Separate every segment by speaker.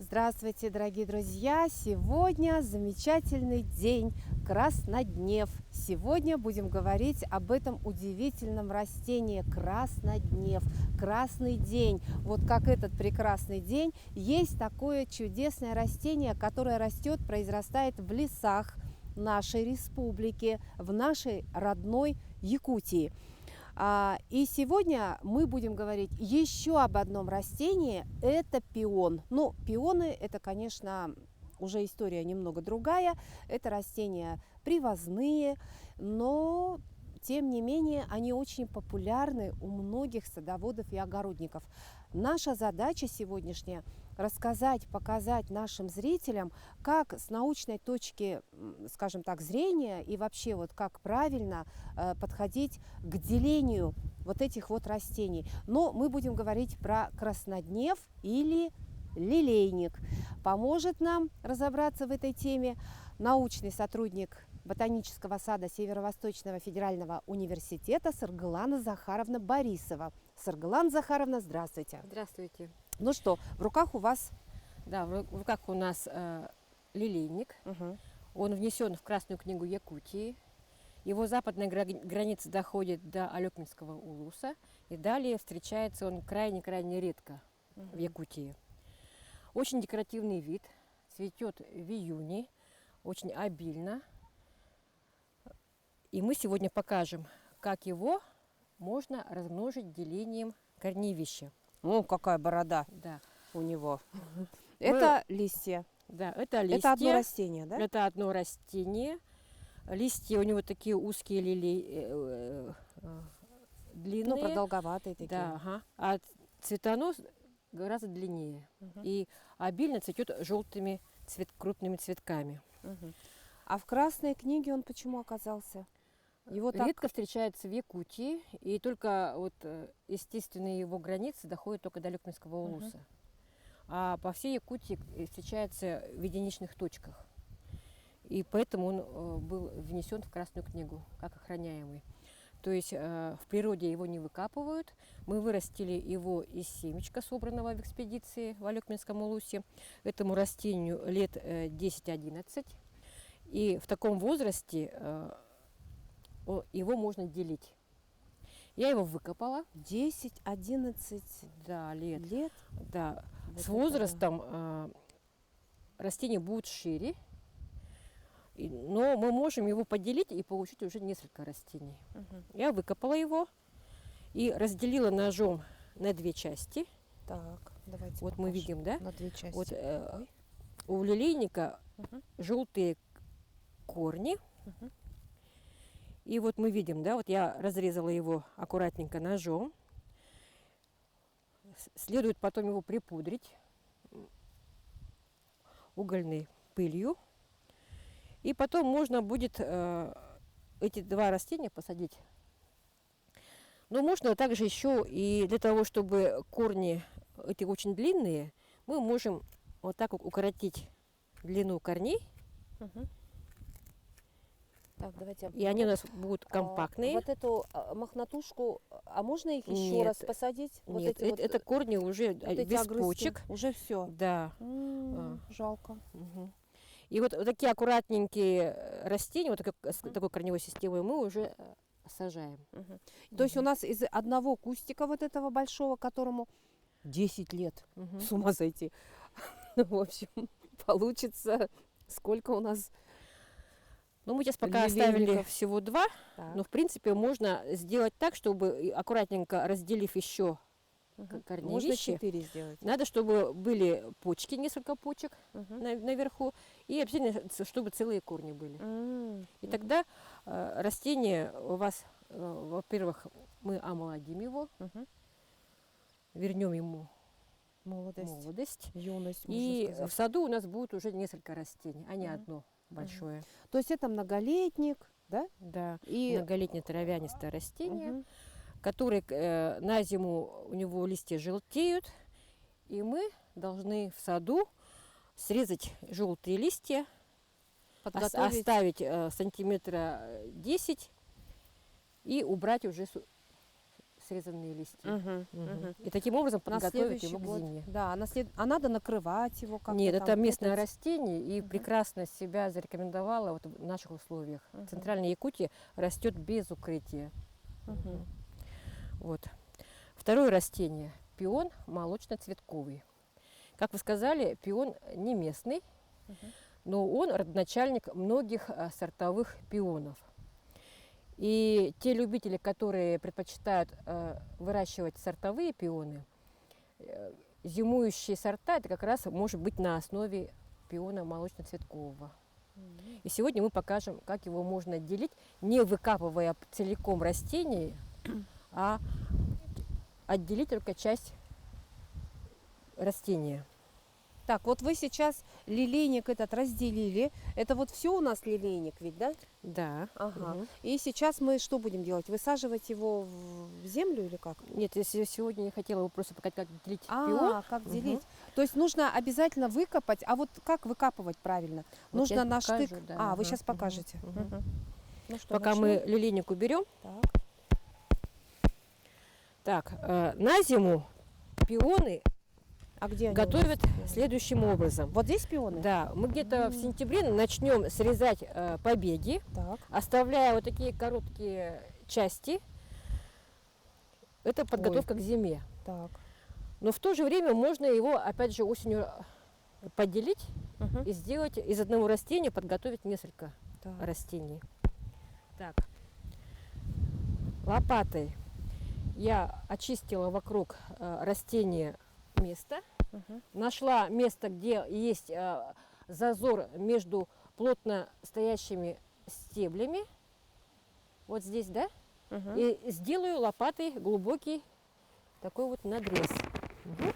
Speaker 1: Здравствуйте, дорогие друзья! Сегодня замечательный день, Красноднев. Сегодня будем говорить об этом удивительном растении Красноднев, красный день. Вот как этот прекрасный день, есть такое чудесное растение, которое растет, произрастает в лесах нашей республики, в нашей родной Якутии. И сегодня мы будем говорить еще об одном растении, это пион. Ну, пионы это, конечно, уже история немного другая, это растения привозные, но тем не менее они очень популярны у многих садоводов и огородников. Наша задача сегодняшняя рассказать, показать нашим зрителям, как с научной точки, скажем так, зрения и вообще вот как правильно подходить к делению вот этих вот растений. Но мы будем говорить про красноднев или лилейник. Поможет нам разобраться в этой теме научный сотрудник Ботанического сада Северо-Восточного федерального университета Саргылана Захаровна Борисова. Саргылана Захаровна, здравствуйте.
Speaker 2: Здравствуйте.
Speaker 1: Ну что, в руках у вас?
Speaker 2: Да, в руках у нас лилейник.
Speaker 1: Угу.
Speaker 2: Он внесен в Красную книгу Якутии. Его западная граница доходит до Алекминского улуса. И далее встречается он крайне-крайне редко в Якутии. Очень декоративный вид. Цветет в июне. Очень обильно. И мы сегодня покажем, как его можно размножить делением корневища.
Speaker 1: О, какая борода
Speaker 2: Да.
Speaker 1: у него. Это листья.
Speaker 2: Да, это листья.
Speaker 1: Это одно растение, да?
Speaker 2: Это одно растение. Листья у него такие узкие, длинные.
Speaker 1: Ну, продолговатые такие.
Speaker 2: Да, ага. А цветонос гораздо длиннее. И обильно цветет желтыми крупными цветками.
Speaker 1: Угу. А в Красной книге он почему оказался? Его
Speaker 2: Редко встречается в Якутии, и только вот естественные его границы доходят только до Алекминского улуса. А по всей Якутии встречается в единичных точках. И поэтому он был внесен в Красную книгу как охраняемый. То есть в природе его не выкапывают. Мы вырастили его из семечка, собранного в экспедиции в Алекминском улусе. Этому растению лет 10-11. И в таком возрасте его можно делить. Я его выкопала.
Speaker 1: 10-11 лет?
Speaker 2: Да.
Speaker 1: Вот
Speaker 2: с возрастом растения будут шире. Но мы можем его поделить и получить уже несколько растений. Я выкопала его и разделила ножом на две части.
Speaker 1: Так, давайте
Speaker 2: вот мы видим, да?
Speaker 1: На две части.
Speaker 2: Вот, у лилейника желтые корни. И вот мы видим, да, вот я разрезала его аккуратненько ножом. Следует потом его припудрить угольной пылью. И потом можно будет эти два растения посадить. Но можно также еще и для того, чтобы корни эти очень длинные, мы можем вот так вот укоротить длину корней.
Speaker 1: Так, давайте.
Speaker 2: И они у нас будут компактные.
Speaker 1: Вот эту мохнатушку, а можно их еще
Speaker 2: Нет,
Speaker 1: раз посадить? Вот
Speaker 2: нет,
Speaker 1: эти
Speaker 2: это корни уже
Speaker 1: вот эти
Speaker 2: без
Speaker 1: огрызки?
Speaker 2: почек.
Speaker 1: Уже все.
Speaker 2: Да.
Speaker 1: Жалко.
Speaker 2: И вот такие аккуратненькие растения, вот такой корневой системой мы уже сажаем.
Speaker 1: То есть у нас из одного кустика вот этого большого, которому 10 лет, с ума сойти. В общем, получится сколько у нас?
Speaker 2: Ну, мы сейчас пока оставили всего два, но в принципе можно сделать так, чтобы аккуратненько разделив еще корневища.
Speaker 1: Можно 4 сделать.
Speaker 2: Надо, чтобы были почки, несколько почек наверху, и обязательно, чтобы целые корни были. И тогда растение у вас, во-первых, мы омолодим его, вернем ему молодость.
Speaker 1: Юность,
Speaker 2: и
Speaker 1: можно сказать.
Speaker 2: в саду у нас будет уже несколько растений, а не одно большое.
Speaker 1: То есть это многолетник, да?
Speaker 2: Да,
Speaker 1: и
Speaker 2: многолетнее травянистое растение, которое на зиму у него листья желтеют, и мы должны в саду срезать желтые листья, оставить сантиметра 10 и убрать уже срезанные листья.
Speaker 1: Мгм,
Speaker 2: Мгм.
Speaker 1: мгм.
Speaker 2: И таким образом
Speaker 1: На
Speaker 2: подготовить
Speaker 1: следующий
Speaker 2: его к
Speaker 1: год.
Speaker 2: зиме.
Speaker 1: Да, а надо накрывать его как-то.
Speaker 2: Нет,
Speaker 1: там,
Speaker 2: это местное
Speaker 1: укрыть?
Speaker 2: растение и
Speaker 1: Мгм.
Speaker 2: прекрасно себя зарекомендовало вот в наших условиях.
Speaker 1: Мгм.
Speaker 2: В Центральной Якутии растет без укрытия.
Speaker 1: Мгм.
Speaker 2: Вот. Второе растение – пион молочно-цветковый. Как вы сказали, пион не местный,
Speaker 1: Мгм.
Speaker 2: но он родоначальник многих сортовых пионов. И те любители, которые предпочитают выращивать сортовые пионы, зимующие сорта, это как раз может быть на основе пиона молочно-цветкового.
Speaker 1: Мгм.
Speaker 2: И сегодня мы покажем, как его можно отделить, не выкапывая целиком растение, а отделить только часть растения.
Speaker 1: Так, вот вы сейчас лилейник этот разделили. Это вот все у нас лилейник ведь, да?
Speaker 2: Да.
Speaker 1: Ага.
Speaker 2: Мгм.
Speaker 1: И сейчас мы что будем делать? Высаживать его в землю или как?
Speaker 2: Нет, если сегодня я хотела бы просто показать, как делить пион.
Speaker 1: Как
Speaker 2: Мгм.
Speaker 1: делить? То есть нужно обязательно выкопать. А вот как выкапывать правильно?
Speaker 2: Вот
Speaker 1: Нужно
Speaker 2: я
Speaker 1: на
Speaker 2: покажу,
Speaker 1: штык.
Speaker 2: да,
Speaker 1: Вы
Speaker 2: ага,
Speaker 1: сейчас
Speaker 2: мгм,
Speaker 1: покажете.
Speaker 2: мгм.
Speaker 1: Мгм. Ну что,
Speaker 2: Пока
Speaker 1: начнем?
Speaker 2: мы лилейник уберем.
Speaker 1: Так.
Speaker 2: Так, на зиму пионы
Speaker 1: А где они?
Speaker 2: готовят следующим образом.
Speaker 1: Вот здесь пионы?
Speaker 2: Да, мы где-то в сентябре начнем срезать побеги,
Speaker 1: Так.
Speaker 2: оставляя вот такие короткие части. Это подготовка к зиме.
Speaker 1: Так.
Speaker 2: Но в то же время можно его, опять же, осенью поделить
Speaker 1: Мгм.
Speaker 2: и сделать из одного растения, подготовить несколько
Speaker 1: Так.
Speaker 2: растений. Так, лопатой я очистила вокруг растения место.
Speaker 1: Мгм.
Speaker 2: Нашла место, где есть зазор между плотно стоящими стеблями. Вот здесь, да?
Speaker 1: Мгм.
Speaker 2: И сделаю лопатой глубокий такой вот надрез. Мгм.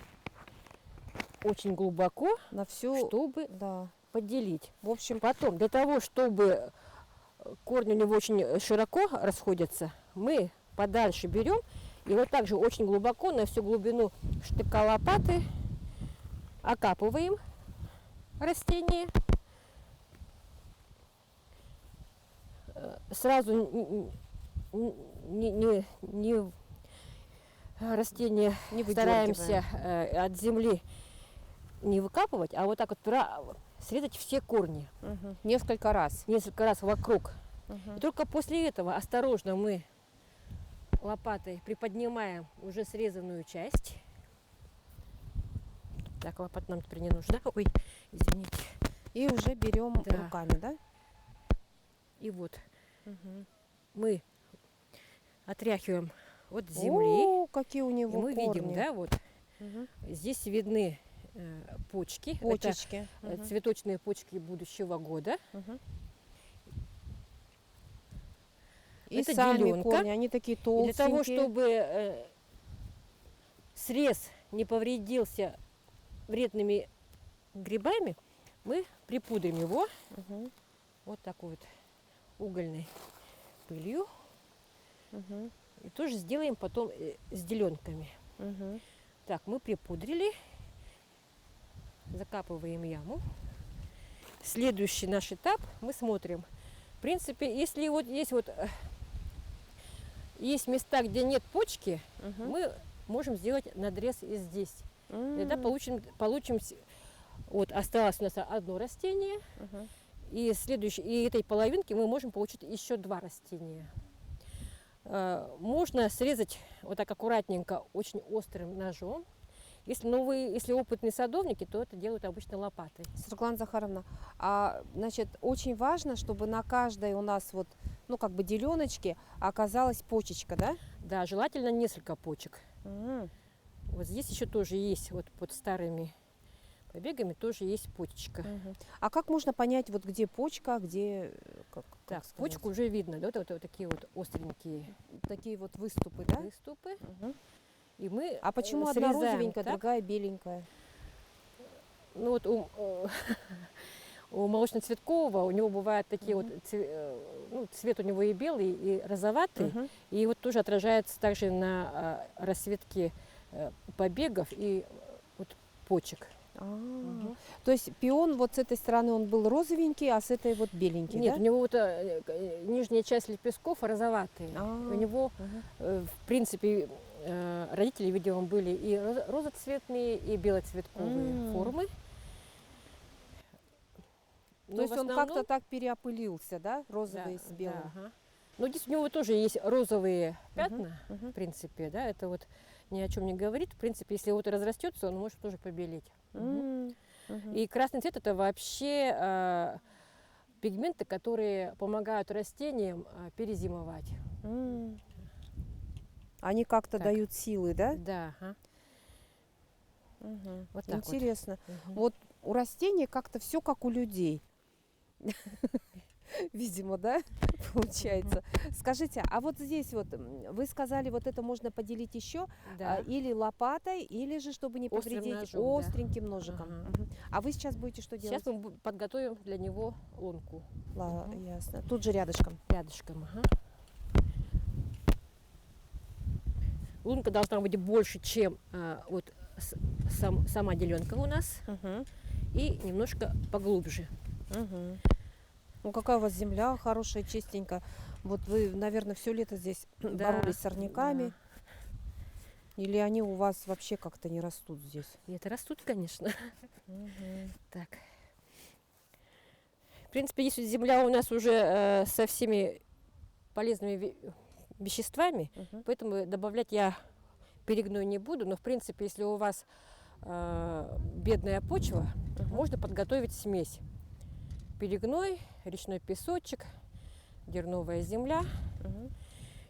Speaker 2: Очень глубоко,
Speaker 1: На всю.
Speaker 2: чтобы
Speaker 1: Да.
Speaker 2: поделить.
Speaker 1: В общем,
Speaker 2: Потом, для того, чтобы корни у него очень широко расходятся, мы подальше берем и вот так же очень глубоко на всю глубину штыка лопаты окапываем растение. Сразу не растение
Speaker 1: не
Speaker 2: стараемся
Speaker 1: выдергиваем.
Speaker 2: от земли не выкапывать, а вот так вот срезать все корни
Speaker 1: Мгм. Несколько раз.
Speaker 2: несколько раз вокруг.
Speaker 1: Мгм.
Speaker 2: И только после этого осторожно мы лопатой приподнимаем уже срезанную часть. Так, лопата нам теперь не нужна. Ой, извините.
Speaker 1: И уже берем
Speaker 2: Да.
Speaker 1: руками, да?
Speaker 2: И вот
Speaker 1: Мгм.
Speaker 2: мы отряхиваем от земли.
Speaker 1: О, какие у
Speaker 2: И
Speaker 1: него
Speaker 2: мы
Speaker 1: корни.
Speaker 2: видим, да, вот
Speaker 1: Мгм.
Speaker 2: здесь видны почки.
Speaker 1: Почечки.
Speaker 2: Это
Speaker 1: Мгм.
Speaker 2: цветочные почки будущего года.
Speaker 1: Мгм. И
Speaker 2: Это
Speaker 1: сами
Speaker 2: деленка.
Speaker 1: корни, они такие
Speaker 2: И
Speaker 1: толстенькие.
Speaker 2: для того, чтобы срез не повредился вредными грибами, мы припудрим его
Speaker 1: Мгм.
Speaker 2: вот такой вот угольной пылью.
Speaker 1: Мгм.
Speaker 2: И тоже сделаем потом с деленками.
Speaker 1: Мгм.
Speaker 2: Так, мы припудрили. Закапываем яму. Следующий наш этап мы смотрим. В принципе, если вот есть места, где нет почки,
Speaker 1: Мгм.
Speaker 2: мы можем сделать надрез и здесь. Тогда получим вот осталось у нас одно растение,
Speaker 1: Мгм.
Speaker 2: и этой половинки мы можем получить еще два растения. Можно срезать вот так аккуратненько, очень острым ножом. Если опытные садовники, то это делают обычно лопатой.
Speaker 1: Светлана Захаровна, значит, очень важно, чтобы на каждой у нас вот, ну, как бы деленочке оказалась почечка, да?
Speaker 2: Да, желательно несколько почек.
Speaker 1: Мгм.
Speaker 2: Вот здесь еще тоже есть, вот под старыми побегами тоже есть почечка.
Speaker 1: Мгм. А как можно понять, вот где почка, а где, как
Speaker 2: Так,
Speaker 1: сказать,
Speaker 2: почку уже видно, да, вот такие вот остренькие
Speaker 1: такие вот выступы, да?
Speaker 2: выступы.
Speaker 1: Мгм.
Speaker 2: И мы
Speaker 1: А почему одна
Speaker 2: срезаем
Speaker 1: розовенькая,
Speaker 2: так.
Speaker 1: другая беленькая?
Speaker 2: Ну вот у молочно-цветкового у него бывают такие
Speaker 1: Мгм.
Speaker 2: вот, цвет у него и белый, и розоватый.
Speaker 1: Мгм.
Speaker 2: И вот тоже отражается также на расцветке побегов и вот почек. Мгм.
Speaker 1: То есть пион вот с этой стороны он был розовенький, а с этой вот беленький,
Speaker 2: Нет,
Speaker 1: да?
Speaker 2: у него вот нижняя часть лепестков розоватые.
Speaker 1: А,
Speaker 2: У него,
Speaker 1: мгм.
Speaker 2: в принципе, родители, видимо, были и розоцветные, и белоцветковые формы.
Speaker 1: То
Speaker 2: Но
Speaker 1: есть
Speaker 2: в
Speaker 1: он как-то
Speaker 2: основном,
Speaker 1: так переопылился, да, розовый с
Speaker 2: да,
Speaker 1: белым?
Speaker 2: ага. Но здесь у него тоже есть розовые
Speaker 1: Мгм,
Speaker 2: пятна,
Speaker 1: мгм.
Speaker 2: в принципе, да, это вот ни о чем не говорит. В принципе, если вот разрастется, он может тоже побелеть. Мгм.
Speaker 1: Мгм.
Speaker 2: И красный цвет это вообще пигменты, которые помогают растениям перезимовать.
Speaker 1: М. Они как-то
Speaker 2: Так,
Speaker 1: дают силы, да?
Speaker 2: да, ага.
Speaker 1: Мгм.
Speaker 2: Вот так вот.
Speaker 1: Интересно.
Speaker 2: Мгм.
Speaker 1: Вот у растений как-то все как у людей. Видимо, да, получается. Скажите, а вот здесь вот вы сказали, вот это можно поделить еще
Speaker 2: Да,
Speaker 1: или лопатой, или же, чтобы не
Speaker 2: острым
Speaker 1: повредить,
Speaker 2: ножом, да.
Speaker 1: остреньким ножиком.
Speaker 2: Ага.
Speaker 1: Мгм. А вы сейчас будете что
Speaker 2: Сейчас
Speaker 1: делать?
Speaker 2: мы подготовим для него лунку. Мгм.
Speaker 1: Ясно. Тут же рядышком.
Speaker 2: Рядышком. Ага. Лунка должна быть больше, чем вот сама деленка у нас,
Speaker 1: Мгм.
Speaker 2: и немножко поглубже.
Speaker 1: Мгм. Ну, какая у вас земля хорошая, чистенькая. Вот вы, наверное, все лето здесь боролись с сорняками.
Speaker 2: Да.
Speaker 1: Или они у вас вообще как-то не растут здесь?
Speaker 2: Нет, растут, конечно.
Speaker 1: Мгм.
Speaker 2: Так. В принципе, если земля у нас уже со всеми полезными веществами,
Speaker 1: Мгм.
Speaker 2: поэтому добавлять я перегной не буду. Но, в принципе, если у вас бедная почва,
Speaker 1: Мгм.
Speaker 2: можно подготовить смесь. Перегной, речной песочек, дерновая земля.
Speaker 1: Мгм.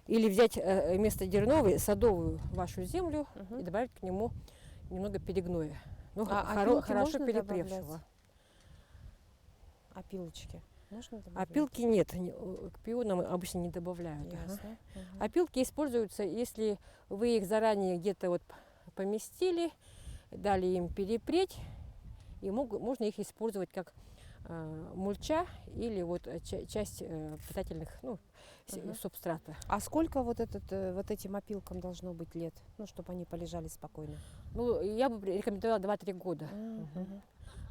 Speaker 2: Или взять вместо дерновой садовую вашу землю
Speaker 1: Мгм.
Speaker 2: и добавить к нему немного перегноя. Ну,
Speaker 1: Опилки
Speaker 2: хорошо
Speaker 1: можно добавлять?
Speaker 2: перепревшего.
Speaker 1: Опилочки можно добавлять?
Speaker 2: Опилки нет, к пионам обычно не добавляют. Ага.
Speaker 1: Ясно. Мгм.
Speaker 2: Опилки используются, если вы их заранее где-то вот поместили, дали им перепреть, и можно их использовать как мульча или вот часть питательных, ну,
Speaker 1: Мгм.
Speaker 2: субстрата.
Speaker 1: А сколько вот, вот этим опилкам должно быть лет? Ну, чтобы они полежали спокойно.
Speaker 2: Ну, я бы рекомендовала 2-3 года.
Speaker 1: Мгм.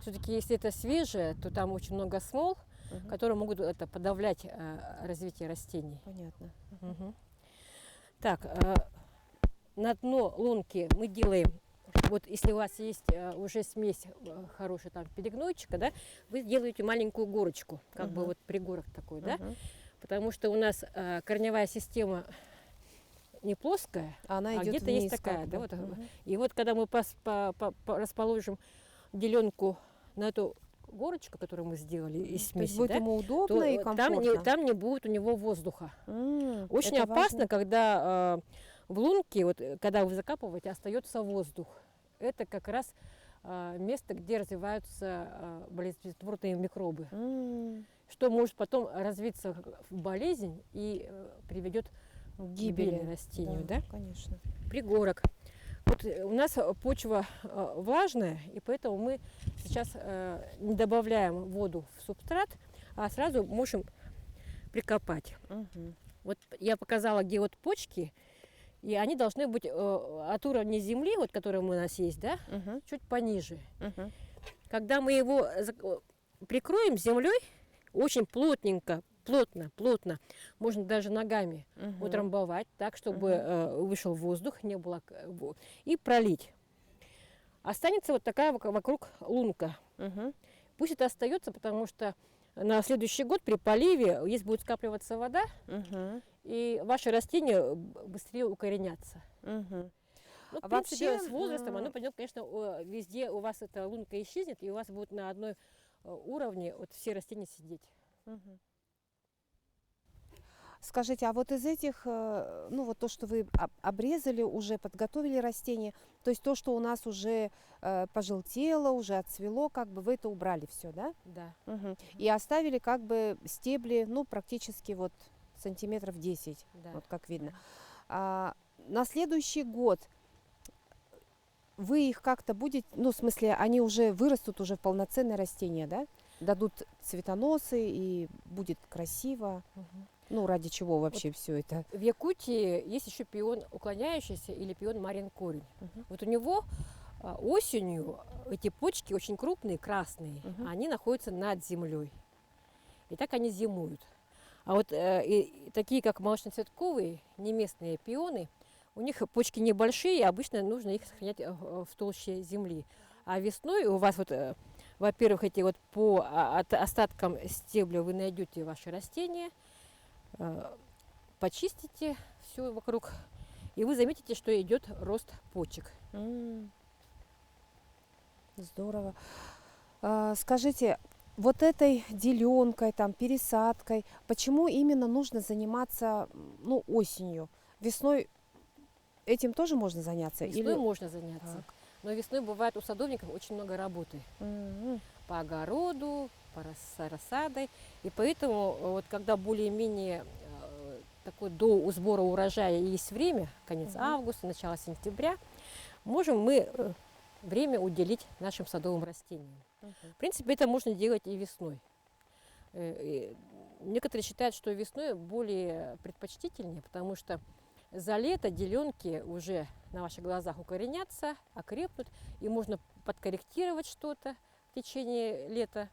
Speaker 2: Все-таки, если это свежее, то там очень много смол,
Speaker 1: Мгм.
Speaker 2: которые могут это подавлять развитие растений.
Speaker 1: Понятно.
Speaker 2: Мгм. Так, на дно лунки мы делаем, вот если у вас есть уже смесь хорошая, там, перегнойчика, да, вы делаете маленькую горочку, как бы
Speaker 1: Мгм.
Speaker 2: вот пригорок такой, да,
Speaker 1: Мгм.
Speaker 2: потому что у нас корневая система не плоская,
Speaker 1: Она
Speaker 2: а
Speaker 1: идет
Speaker 2: где-то есть
Speaker 1: вниз,
Speaker 2: такая,
Speaker 1: как
Speaker 2: да,
Speaker 1: бы.
Speaker 2: вот.
Speaker 1: Мгм.
Speaker 2: И вот когда мы расположим деленку на эту горочку, которую мы сделали из
Speaker 1: То есть
Speaker 2: смеси,
Speaker 1: будет
Speaker 2: да,
Speaker 1: ему
Speaker 2: то
Speaker 1: удобно и комфортно.
Speaker 2: там не будет у него воздуха. Очень
Speaker 1: Это
Speaker 2: опасно,
Speaker 1: важно.
Speaker 2: когда в лунке, вот, когда вы закапываете, остается воздух. Это как раз место, где развиваются болезнетворные микробы,
Speaker 1: М.
Speaker 2: что может потом развиться в болезнь и приведет к гибели растению. Да?
Speaker 1: Конечно.
Speaker 2: Пригорок. Вот у нас почва влажная, и поэтому мы сейчас не добавляем воду в субстрат, а сразу можем прикопать.
Speaker 1: Мгм.
Speaker 2: Вот я показала, где вот почки, и они должны быть от уровня земли, вот который у нас есть, да,
Speaker 1: Мгм.
Speaker 2: чуть пониже.
Speaker 1: Мгм.
Speaker 2: Когда мы его прикроем землей, очень плотненько, плотно, можно даже ногами
Speaker 1: Мгм.
Speaker 2: утрамбовать так, чтобы
Speaker 1: Мгм.
Speaker 2: вышел воздух, не было, и пролить. Останется вот такая вокруг лунка.
Speaker 1: Мгм.
Speaker 2: Пусть это остается, потому что на следующий год при поливе, если будет скапливаться вода,
Speaker 1: Мгм.
Speaker 2: и ваши растения быстрее укоренятся.
Speaker 1: Мгм.
Speaker 2: Ну, в
Speaker 1: А
Speaker 2: принципе,
Speaker 1: вообще,
Speaker 2: с возрастом оно пойдет, конечно, везде у вас эта лунка исчезнет, и у вас будут на одной уровне вот все растения сидеть.
Speaker 1: мгм. Скажите, а вот из этих, ну вот то, что вы обрезали уже, подготовили растение, то есть то, что у нас уже пожелтело, уже отцвело, как бы вы это убрали все, да?
Speaker 2: Да.
Speaker 1: Мгм. И оставили как бы стебли, ну практически вот сантиметров 10,
Speaker 2: Да.
Speaker 1: вот как видно. На следующий год вы их как-то будете, ну в смысле, они уже вырастут уже в полноценное растение, да? Дадут цветоносы и будет красиво.
Speaker 2: Мгм.
Speaker 1: Ну, ради чего вообще все это?
Speaker 2: В Якутии есть еще пион уклоняющийся или пион Марин корень.
Speaker 1: Мгм.
Speaker 2: Вот у него Осенью эти почки очень крупные, красные,
Speaker 1: Мгм.
Speaker 2: они находятся над землей. И так они зимуют. А вот и такие, как молочноцветковые, не местные пионы, у них почки небольшие, и обычно нужно их сохранять в толще земли. А весной у вас вот, во-первых, эти вот по остаткам стебля вы найдете ваши растения, э, почистите все вокруг, и вы заметите, что идет рост почек.
Speaker 1: М, Здорово. Скажите, вот этой деленкой, там, пересадкой, почему именно нужно заниматься, ну, осенью? Весной этим тоже можно заняться?
Speaker 2: Весной
Speaker 1: Или...
Speaker 2: можно заняться,
Speaker 1: Так.
Speaker 2: но весной бывает у садовников очень много работы.
Speaker 1: М,
Speaker 2: По огороду, по рассадой. И поэтому, вот когда более-менее такой до сбора урожая есть время, конец
Speaker 1: Мгм.
Speaker 2: августа, начало сентября, можем мы время уделить нашим садовым растениям.
Speaker 1: Мгм.
Speaker 2: В принципе, это можно делать и весной. И некоторые считают, что весной более предпочтительнее, потому что за лето деленки уже на ваших глазах укоренятся, окрепнут, и можно подкорректировать что-то в течение лета.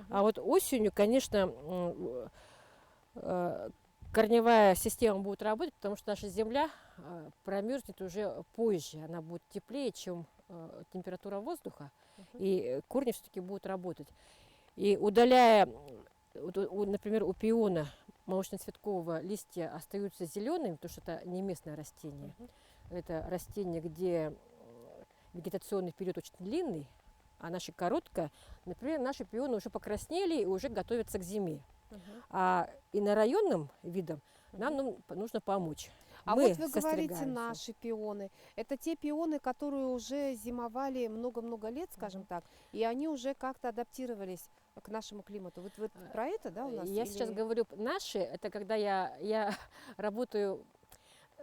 Speaker 2: А вот осенью, конечно, корневая система будет работать, потому что наша земля промерзнет уже позже, она будет теплее, чем температура воздуха, и корни все-таки будут работать. И удаляя, например, у пиона молочноцветкового листья остаются зелеными, потому что это не местное растение. Это растение, где вегетационный период очень длинный, а наши короткое. Например, наши пионы уже покраснели и уже готовятся к зиме. А инорайонным видам нам нужно помочь.
Speaker 1: А
Speaker 2: Мы
Speaker 1: вот вы говорите
Speaker 2: состригаемся.
Speaker 1: наши пионы. Это те пионы, которые уже зимовали много-много лет, скажем так, и они уже как-то адаптировались к нашему климату. Вот вы про это, да, у нас?
Speaker 2: Я сейчас
Speaker 1: Или...
Speaker 2: говорю наши, это когда я работаю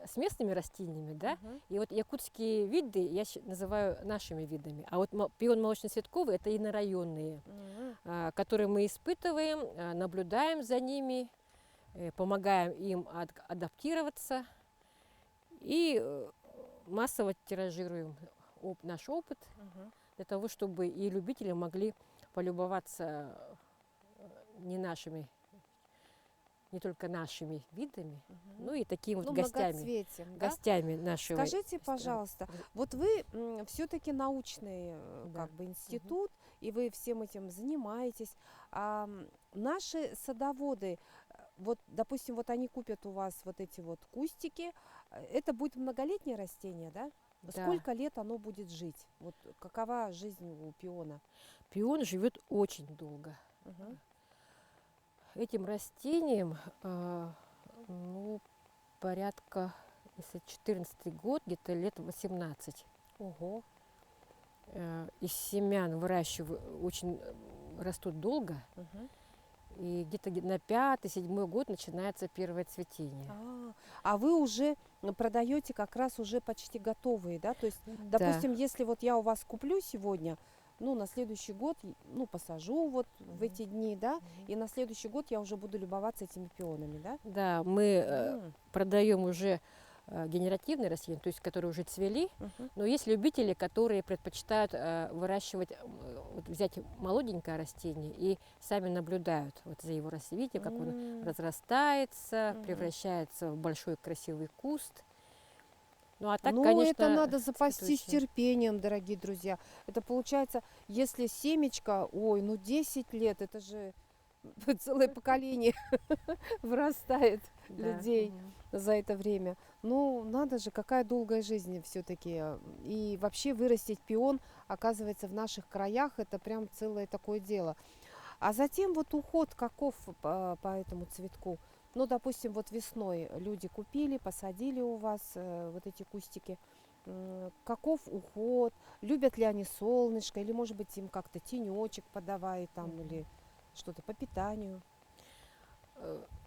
Speaker 2: с местными растениями, да,
Speaker 1: Мгм.
Speaker 2: и вот якутские виды я называю нашими видами, а вот пион молочноцветковый это инорайонные,
Speaker 1: Мгм.
Speaker 2: которые мы испытываем, наблюдаем за ними, помогаем им адаптироваться и массово тиражируем наш опыт
Speaker 1: Мгм.
Speaker 2: для того, чтобы и любители могли полюбоваться не нашими, не только нашими видами, но и такими вот
Speaker 1: Ну,
Speaker 2: гостями,
Speaker 1: многоцветием, да?
Speaker 2: гостями нашего.
Speaker 1: Скажите, пожалуйста, вот вы все-таки научный
Speaker 2: Да.
Speaker 1: как бы институт, и вы всем этим занимаетесь. Наши садоводы, вот, допустим, вот они купят у вас вот эти вот кустики, это будет многолетнее растение, да?
Speaker 2: Да.
Speaker 1: Сколько лет оно будет жить? Вот какова жизнь у пиона?
Speaker 2: Пион живет очень долго.
Speaker 1: Мгм.
Speaker 2: Этим растениям, ну, порядка, если 14 год, где-то лет 18.
Speaker 1: Ого.
Speaker 2: Из семян выращивают, очень растут долго.
Speaker 1: Мгм.
Speaker 2: И где-то на 5-7 год начинается первое цветение.
Speaker 1: А вы уже продаете как раз уже почти готовые, да? То есть,
Speaker 2: Да.
Speaker 1: допустим, если вот я у вас куплю сегодня, ну, на следующий год, ну, посажу вот в эти дни, да, и на следующий год я уже буду любоваться этими пионами, да?
Speaker 2: Да, мы
Speaker 1: М,
Speaker 2: продаем уже генеративные растения, то есть которые уже цвели,
Speaker 1: мгм.
Speaker 2: но есть любители, которые предпочитают выращивать, вот взять молоденькое растение и сами наблюдают вот за его развитием, как он
Speaker 1: М,
Speaker 2: разрастается,
Speaker 1: мгм.
Speaker 2: превращается в большой красивый куст. Ну а так,
Speaker 1: Ну,
Speaker 2: конечно,
Speaker 1: это надо запастись
Speaker 2: цветущие.
Speaker 1: терпением, дорогие друзья. Это получается, если семечко, ой, ну 10 лет, это же целое поколение вырастает
Speaker 2: Да.
Speaker 1: людей за это время. Ну, надо же, какая долгая жизнь все-таки. И вообще вырастить пион, оказывается, в наших краях это прям целое такое дело. А затем вот уход каков по этому цветку? Ну, допустим, вот весной люди купили, посадили у вас вот эти кустики. Каков уход? Любят ли они солнышко? Или, может быть, им как-то тенечек подавай там, или что-то по питанию?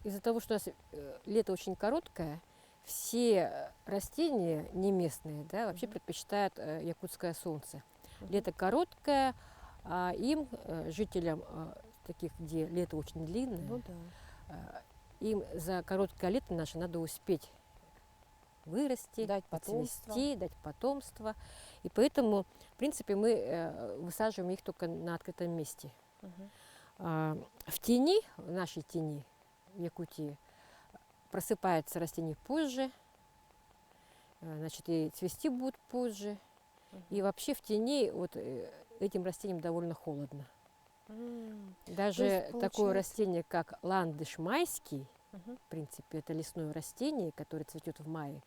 Speaker 2: Из-за того, что у нас лето очень короткое, все растения не местные, да, вообще предпочитают якутское солнце. Лето короткое, а им, жителям таких, где лето очень длинное,
Speaker 1: Ну да.
Speaker 2: им за короткое лето наше надо успеть вырасти,
Speaker 1: Дать потомство.
Speaker 2: отцвести, дать потомство. И поэтому, в принципе, мы высаживаем их только на открытом месте.
Speaker 1: Мгм.
Speaker 2: В тени, в нашей тени, в Якутии, просыпается растение позже, значит, и цвести будут позже. И вообще в тени вот этим растениям довольно холодно. Даже
Speaker 1: есть,
Speaker 2: такое
Speaker 1: получается-
Speaker 2: растение, как ландыш майский,
Speaker 1: Мгм.
Speaker 2: в принципе, это лесное растение, которое цветет в мае,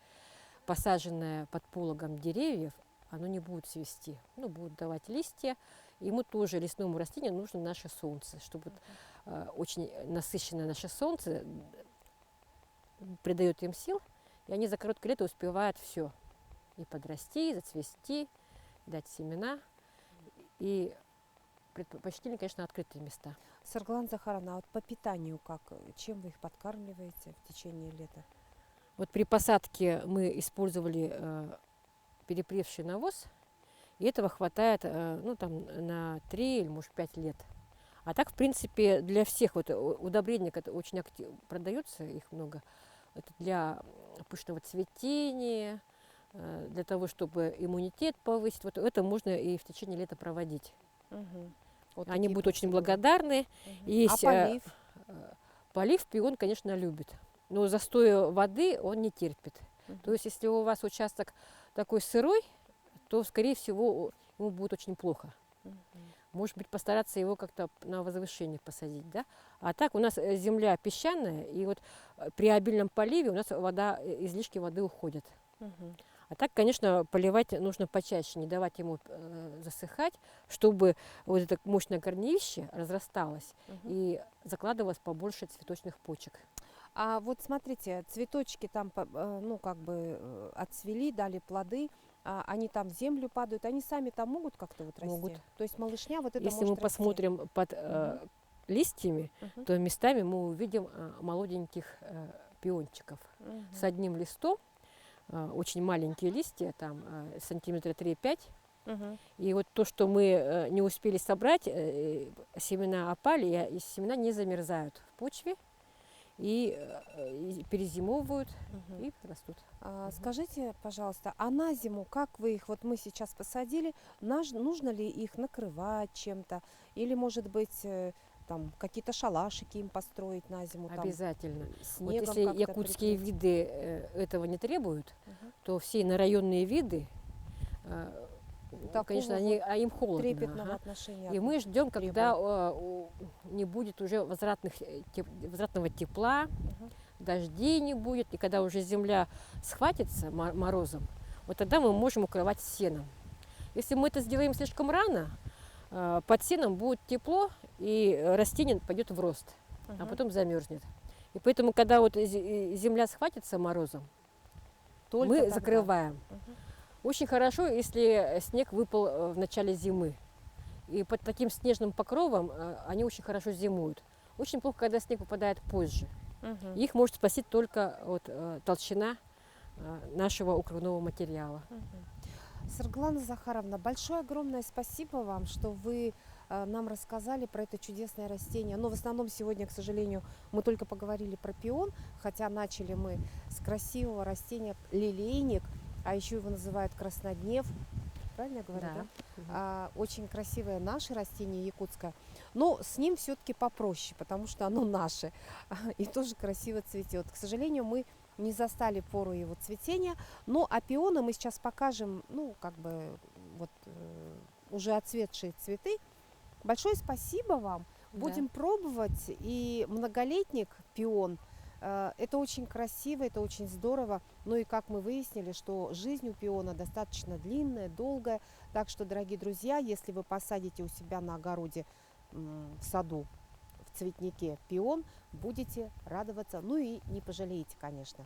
Speaker 2: посаженное под пологом деревьев, оно не будет цвести, ну, будет давать листья. Ему тоже, лесному растению, нужно наше солнце, чтобы очень насыщенное наше солнце придает им сил, и они за короткое лето успевают все и подрасти, и зацвести, дать семена. И предпочтительно, конечно, открытые места.
Speaker 1: Сарглан Захаровна, а вот по питанию как? Чем вы их подкармливаете в течение лета?
Speaker 2: Вот при посадке мы использовали перепревший навоз, и этого хватает ну, там, на 3 или, может, 5 лет. А так, в принципе, для всех вот удобрений, которые очень активно продаются, их много, это для пышного цветения, для того, чтобы иммунитет повысить. Вот это можно и в течение лета проводить.
Speaker 1: Мгм. Вот
Speaker 2: Они
Speaker 1: такие
Speaker 2: будут очень
Speaker 1: процедуры.
Speaker 2: благодарны.
Speaker 1: Мгм.
Speaker 2: Есть,
Speaker 1: А полив?
Speaker 2: полив пион, конечно, любит, но застоя воды он не терпит.
Speaker 1: Мгм.
Speaker 2: То есть, если у вас участок такой сырой, то, скорее всего, ему будет очень плохо.
Speaker 1: Мгм.
Speaker 2: Может быть, постараться его как-то на возвышение посадить, да? А так у нас земля песчаная, и вот при обильном поливе у нас вода, излишки воды уходят.
Speaker 1: Мгм.
Speaker 2: А так, конечно, поливать нужно почаще, не давать ему засыхать, чтобы вот это мощное корневище разрасталось
Speaker 1: Мгм.
Speaker 2: и закладывалось побольше цветочных почек.
Speaker 1: А вот смотрите, цветочки там, ну, как бы отцвели, дали плоды, они там в землю падают, они сами там могут как-то вот расти?
Speaker 2: Могут.
Speaker 1: То есть малышня вот это
Speaker 2: Если
Speaker 1: может
Speaker 2: мы
Speaker 1: расти?
Speaker 2: посмотрим под листьями,
Speaker 1: Мгм.
Speaker 2: то местами мы увидим молоденьких пиончиков
Speaker 1: Мгм.
Speaker 2: с одним листом, очень маленькие листья, там сантиметра 3-5.
Speaker 1: Мгм.
Speaker 2: И вот то, что мы не успели собрать, семена опали, и семена не замерзают в почве и перезимовывают
Speaker 1: Мгм.
Speaker 2: и растут.
Speaker 1: Скажите, пожалуйста, а на зиму как вы их, вот мы сейчас посадили, нужно ли их накрывать чем-то? Или, может быть, там какие-то шалашики им построить на зиму, там
Speaker 2: Обязательно. Вот
Speaker 1: снегом
Speaker 2: если
Speaker 1: как-то
Speaker 2: якутские
Speaker 1: прикрыть?
Speaker 2: виды этого не требуют,
Speaker 1: Мгм.
Speaker 2: то все инорайонные виды, э,
Speaker 1: Такого
Speaker 2: конечно,
Speaker 1: вот
Speaker 2: им холодно.
Speaker 1: трепетного
Speaker 2: Ага.
Speaker 1: отношения
Speaker 2: И
Speaker 1: от
Speaker 2: мы
Speaker 1: них
Speaker 2: ждем, когда
Speaker 1: требуют.
Speaker 2: не будет уже возвратного тепла,
Speaker 1: Мгм.
Speaker 2: дождей не будет, и когда уже земля схватится морозом, вот тогда мы можем укрывать сеном. Если мы это сделаем слишком рано, под сеном будет тепло, и растение пойдет в рост, а
Speaker 1: Мгм.
Speaker 2: потом замерзнет. И поэтому, когда вот земля схватится морозом,
Speaker 1: Только
Speaker 2: мы
Speaker 1: тогда.
Speaker 2: закрываем.
Speaker 1: Мгм.
Speaker 2: Очень хорошо, если снег выпал в начале зимы. И под таким снежным покровом они очень хорошо зимуют. Очень плохо, когда снег выпадает позже.
Speaker 1: Мгм.
Speaker 2: Их может спасти только вот, толщина нашего укрывного материала.
Speaker 1: Сарглана Захаровна, большое огромное спасибо вам, что вы нам рассказали про это чудесное растение. Но в основном сегодня, к сожалению, мы только поговорили про пион, хотя начали мы с красивого растения лилейник, а еще его называют красноднев. Правильно я говорю, да? Очень красивое наше растение якутское, но с ним все-таки попроще, потому что оно наше и тоже красиво цветет. К сожалению, мы не застали пору его цветения, но а пионы мы сейчас покажем, ну, как бы, вот уже отцветшие цветы. Большое спасибо вам. Будем пробовать. И многолетник пион, это очень красиво, это очень здорово. Ну и как мы выяснили, что жизнь у пиона достаточно длинная, долгая. Так что, дорогие друзья, если вы посадите у себя на огороде, в саду, в цветнике пион, будете радоваться. Ну и не пожалеете, конечно.